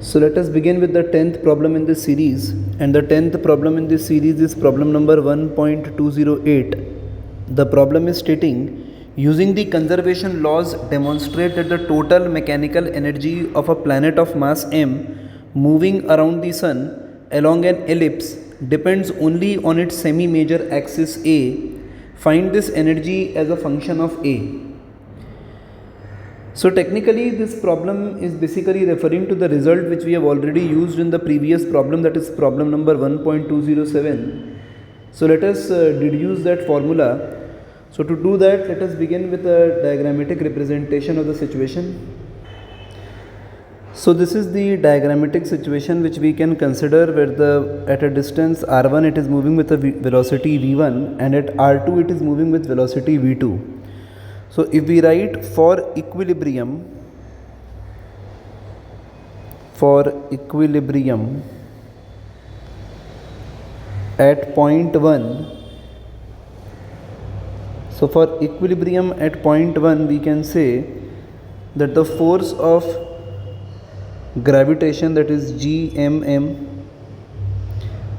So let us begin with the 10th problem in this series, and the 10th problem in this series is problem number 1.208. The problem is stating, using the conservation laws demonstrate that the total mechanical energy of a planet of mass m moving around the sun along an ellipse depends only on its semi-major axis A. Find this energy as a function of A. So technically this problem is basically referring to the result which we have already used in the previous problem, that is problem number 1.207. So let us deduce that formula. So to do that, let us begin with a diagrammatic representation of the situation. So this is the diagrammatic situation which we can consider, where at a distance r1 it is moving with a velocity v1, and at r2 it is moving with velocity v2. So if we write for equilibrium at point 1, so for equilibrium at point 1 we can say that the force of gravitation, that is Gmm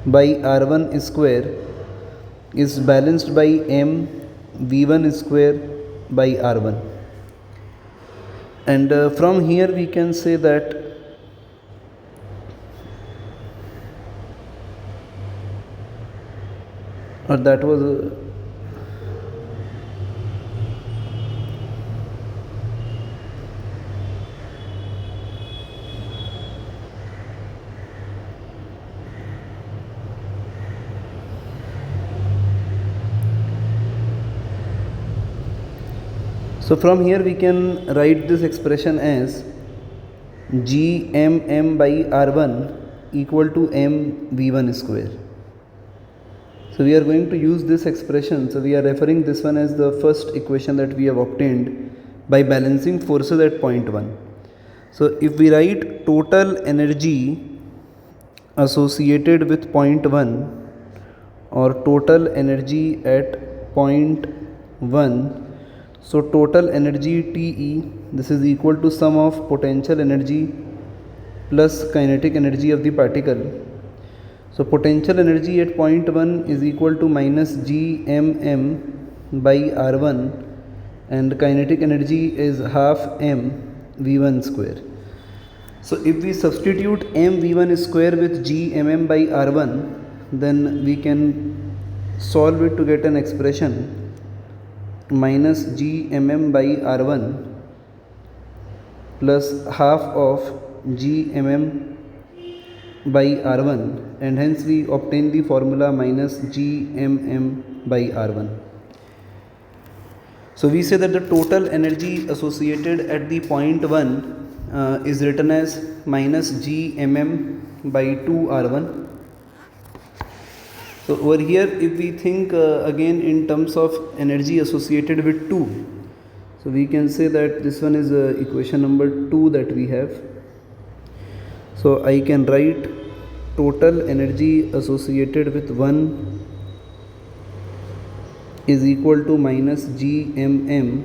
by r1 square, is balanced by m v1 square by r1, and from here we can say that that was so from here we can write this expression as Gmm by r1 equal to m v1 square. So we are going to use this expression. So we are referring this one as the first equation that we have obtained by balancing forces at point 1. So if we write total energy associated with point 1, or total energy at point 1, so total energy TE, this is equal to sum of potential energy plus kinetic energy of the particle. So potential energy at point 1 is equal to minus Gmm by r1, and kinetic energy is half m v1 square. So if we substitute m v1 square with Gmm by r1, then we can solve it to get an expression minus Gmm by r1 plus half of Gmm by r1, and hence we obtain the formula minus Gmm by r1. So we say that the total energy associated at the point 1 is written as minus Gmm by 2r1. So over here if we think again in terms of energy associated with 2, so we can say that this one is equation number 2 that we have. So I can write total energy associated with 1 is equal to minus Gmm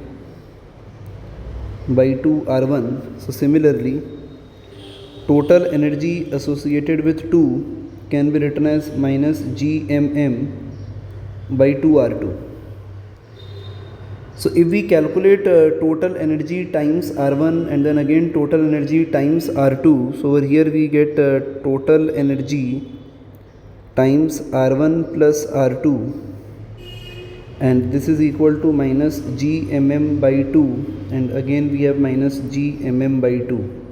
by 2r1. So similarly, total energy associated with 2 can be written as minus Gmm by 2r2. So if we calculate total energy times r1 and then again total energy times r2, so over here we get total energy times r1 plus r2, and this is equal to minus Gmm by 2, and again we have minus Gmm by 2.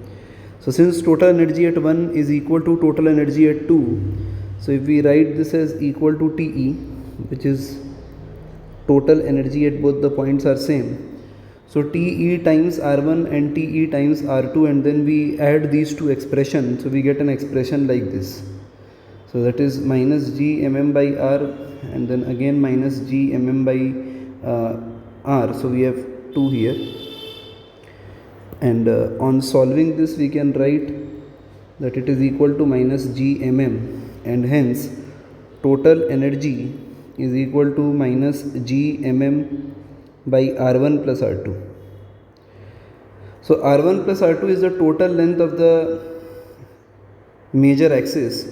So since total energy at 1 is equal to total energy at 2, so if we write this as equal to TE, which is total energy at both the points are same, so TE times r1 and TE times r2, and then we add these two expressions, so we get an expression like this. So that is minus Gmm by r, and then again minus Gmm by r, so we have 2 here, and on solving this we can write that it is equal to minus Gmm, and hence total energy is equal to minus Gmm by r1 plus r2. So r1 plus r2 is the total length of the major axis.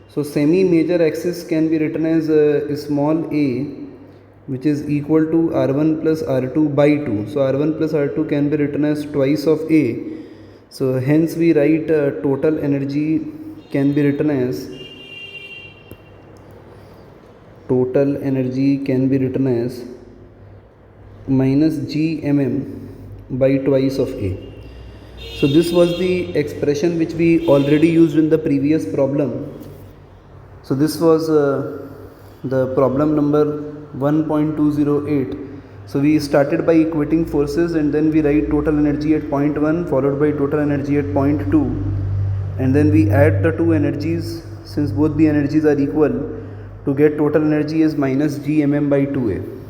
So semi major axis can be written as small a, which is equal to r1 plus r2 by 2. So r1 plus r2 can be written as twice of a. So hence we write total energy can be written as minus gmm by twice of a. So this was the expression which we already used in the previous problem. So this was the problem number 1.208. So we started by equating forces, and then we write total energy at point 1 followed by total energy at point 2, and then we add the two energies since both the energies are equal to get total energy as minus gmm by 2a.